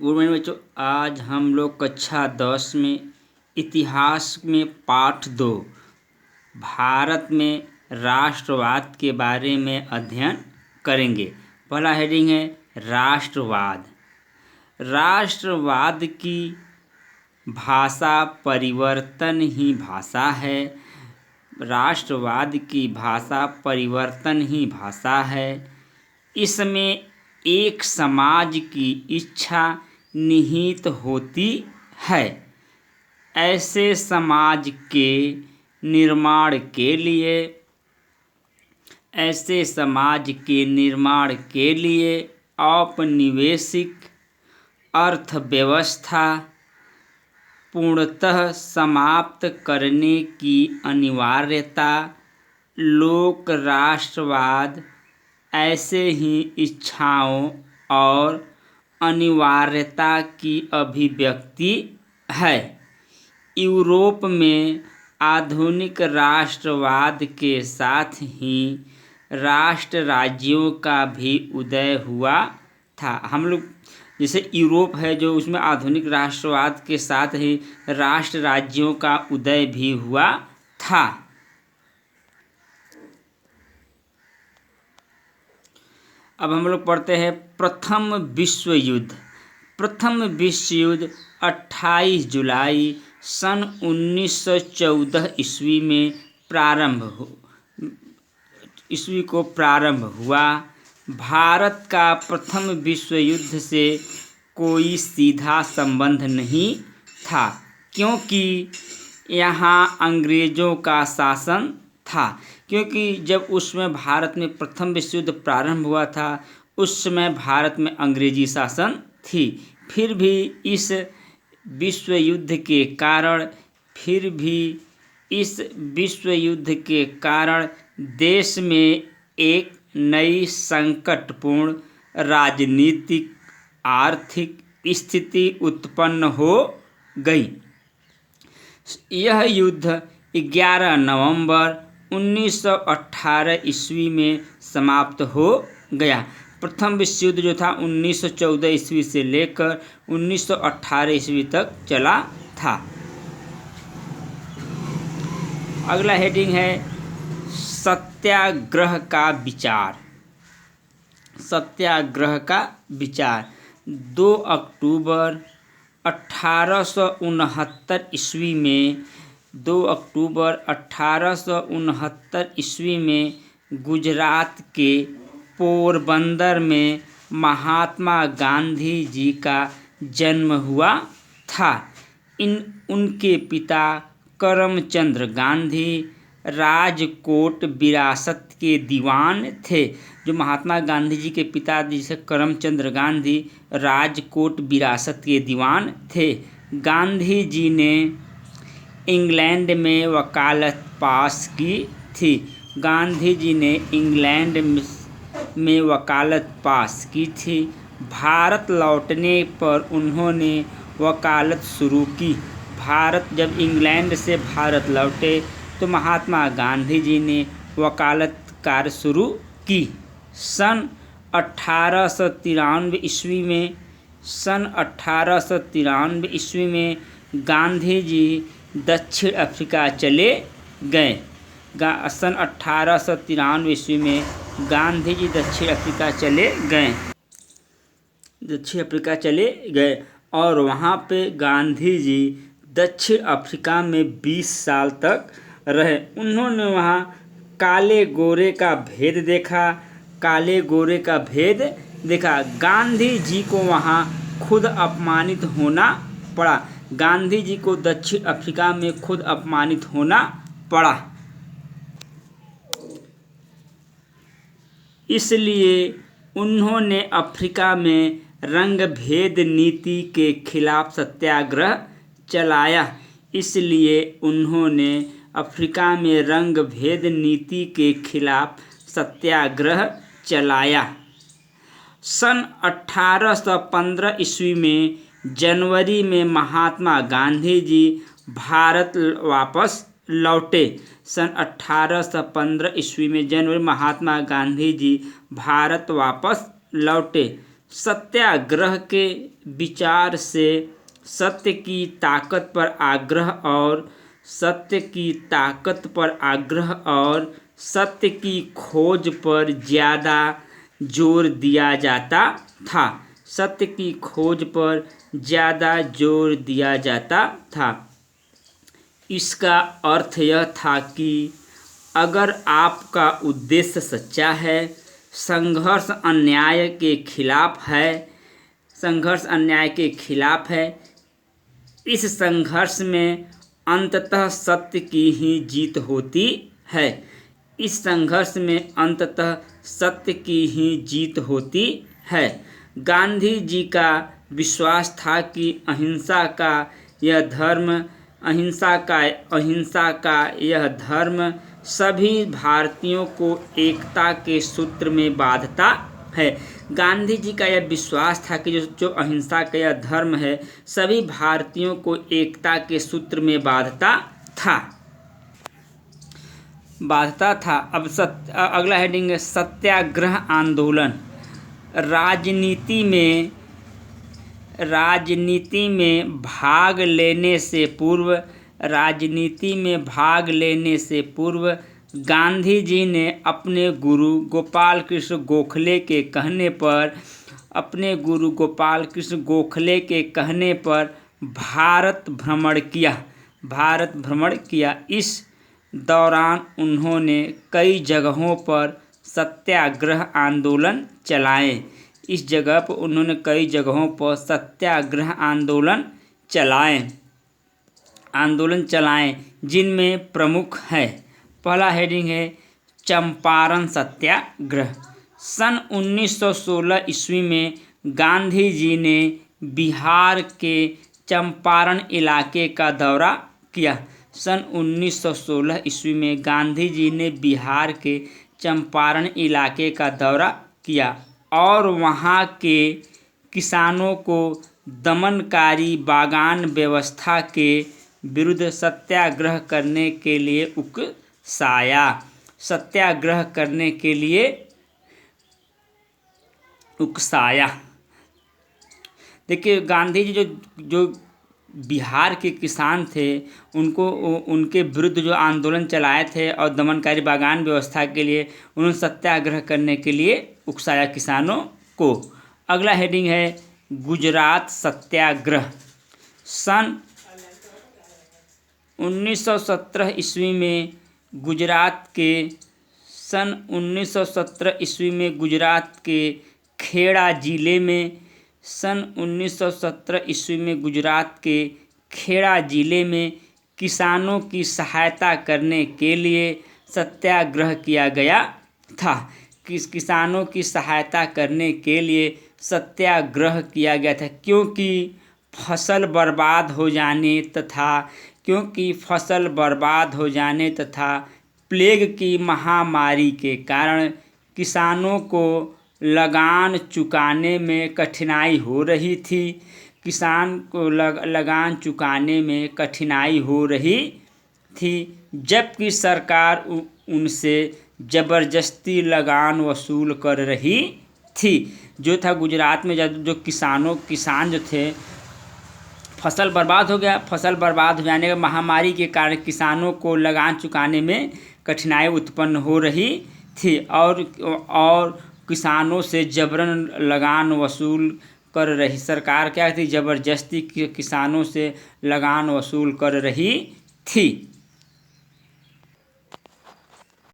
Good morning बच्चों। आज हम लोग कक्षा 10 में इतिहास में पाठ 2 भारत में राष्ट्रवाद के बारे में अध्ययन करेंगे। पहला हेडिंग है राष्ट्रवाद। राष्ट्रवाद की भाषा परिवर्तन ही भाषा है। राष्ट्रवाद की भाषा परिवर्तन ही भाषा है। इसमें एक समाज की इच्छा निहित होती है। ऐसे समाज के निर्माण के लिए औपनिवेशिक अर्थव्यवस्था पूर्णतः समाप्त करने की अनिवार्यता, लोक राष्ट्रवाद ऐसे ही इच्छाओं और अनिवार्यता की अभिव्यक्ति है। यूरोप में आधुनिक राष्ट्रवाद के साथ ही राष्ट्र राज्यों का भी उदय हुआ था। हम लोग जैसे यूरोप है जो उसमें आधुनिक राष्ट्रवाद के साथ ही राष्ट्र राज्यों का उदय भी हुआ था। अब हम लोग पढ़ते हैं प्रथम विश्व युद्ध। प्रथम विश्व युद्ध 28 जुलाई सन 1914 ईस्वी में प्रारंभ हुआ। भारत का प्रथम विश्व युद्ध से कोई सीधा संबंध नहीं था, क्योंकि यहाँ अंग्रेज़ों का शासन था। क्योंकि जब उसमें भारत में प्रथम विश्व युद्ध प्रारंभ हुआ था, उस समय भारत में अंग्रेजी शासन थी। फिर भी इस विश्व युद्ध के कारण देश में एक नई संकटपूर्ण राजनीतिक आर्थिक स्थिति उत्पन्न हो गई। यह युद्ध 11 नवंबर 1918 ईस्वी में समाप्त हो गया। प्रथम विश्व युद्ध जो था 1914 ईस्वी से लेकर 1918 ईस्वी तक चला था। अगला हेडिंग है सत्याग्रह का विचार। सत्याग्रह का विचार 2 अक्टूबर 1869 ईस्वी में 2 अक्टूबर 1869 ईस्वी में गुजरात के पोरबंदर में महात्मा गांधी जी का जन्म हुआ था। उनके पिता करमचंद गांधी राजकोट विरासत के दीवान थे। जो महात्मा गांधी जी के पिता जिसे करमचंद गांधी राजकोट विरासत के दीवान थे। गांधी जी ने इंग्लैंड में वकालत पास की थी। गांधी जी ने इंग्लैंड में वकालत पास की थी। भारत लौटने पर उन्होंने वकालत शुरू की। जब इंग्लैंड से भारत लौटे तो महात्मा गांधी जी ने वकालत कार्य शुरू की। सन 1893 ईस्वी में गांधी जी दक्षिण अफ्रीका चले गए। सन 1893 ईस्वी में गांधी जी दक्षिण अफ्रीका चले गए और वहाँ पे गांधी जी दक्षिण अफ्रीका में 20 साल तक रहे। उन्होंने वहाँ काले गोरे का भेद देखा। गांधी जी को वहाँ खुद अपमानित होना पड़ा। गांधी जी को दक्षिण अफ्रीका में खुद अपमानित होना पड़ा। इसलिए उन्होंने अफ्रीका में रंग भेद नीति के खिलाफ सत्याग्रह चलाया। सन 1815 ईस्वी में जनवरी में महात्मा गांधी जी भारत वापस लौटे। सन 1815 ईस्वी में जनवरी महात्मा गांधी जी भारत वापस लौटे। सत्याग्रह के विचार से सत्य की ताकत पर आग्रह और सत्य की ताकत पर आग्रह और सत्य की खोज पर ज़्यादा जोर दिया जाता था। सत्य की खोज पर ज़्यादा जोर दिया जाता था। इसका अर्थ यह था कि अगर आपका उद्देश्य सच्चा है, संघर्ष अन्याय के खिलाफ है, इस संघर्ष में अंततः सत्य की ही जीत होती है। इस संघर्ष में अंततः सत्य की ही जीत होती है। गांधी जी का विश्वास था कि अहिंसा का यह धर्म सभी भारतीयों को एकता के सूत्र में बांधता है। गांधी जी का यह विश्वास था कि जो अहिंसा का यह धर्म है सभी भारतीयों को एकता के सूत्र में बांधता था। अब अगला हेडिंग है सत्याग्रह आंदोलन। राजनीति में भाग लेने से पूर्व गांधी जी ने अपने गुरु गोपाल कृष्ण गोखले के कहने पर भारत भ्रमण किया। इस दौरान उन्होंने कई जगहों पर सत्याग्रह आंदोलन चलाए जिनमें प्रमुख है। पहला हेडिंग है चंपारण सत्याग्रह। सन 1916 ईस्वी में गांधी जी ने बिहार के चंपारण इलाके का दौरा किया। सन 1916 ईस्वी में गांधी जी ने बिहार के चंपारण इलाके का दौरा किया और वहाँ के किसानों को दमनकारी बागान व्यवस्था के विरुद्ध सत्याग्रह करने के लिए उकसाया। देखिए, गांधी जी जो बिहार के किसान थे उनके विरुद्ध जो आंदोलन चलाए थे और दमनकारी बागान व्यवस्था के लिए उन्होंने सत्याग्रह करने के लिए उकसाया किसानों को। अगला हेडिंग है गुजरात सत्याग्रह। सन 1917 ईस्वी में गुजरात के खेड़ा जिले में किसानों की सहायता करने के लिए सत्याग्रह किया गया था। किसानों की सहायता करने के लिए सत्याग्रह किया गया था क्योंकि फसल बर्बाद हो जाने तथा प्लेग की महामारी के कारण किसानों को लगान चुकाने में कठिनाई हो रही थी। जबकि सरकार उनसे ज़बरदस्ती लगान वसूल कर रही थी। जो था गुजरात में जो किसान जो थे, फसल बर्बाद हो जाने के महामारी के कारण किसानों को लगान चुकाने में कठिनाई उत्पन्न हो रही थी और किसानों से जबरन लगान वसूल कर रही सरकार क्या थी, ज़बरदस्ती किसानों से लगान वसूल कर रही थी।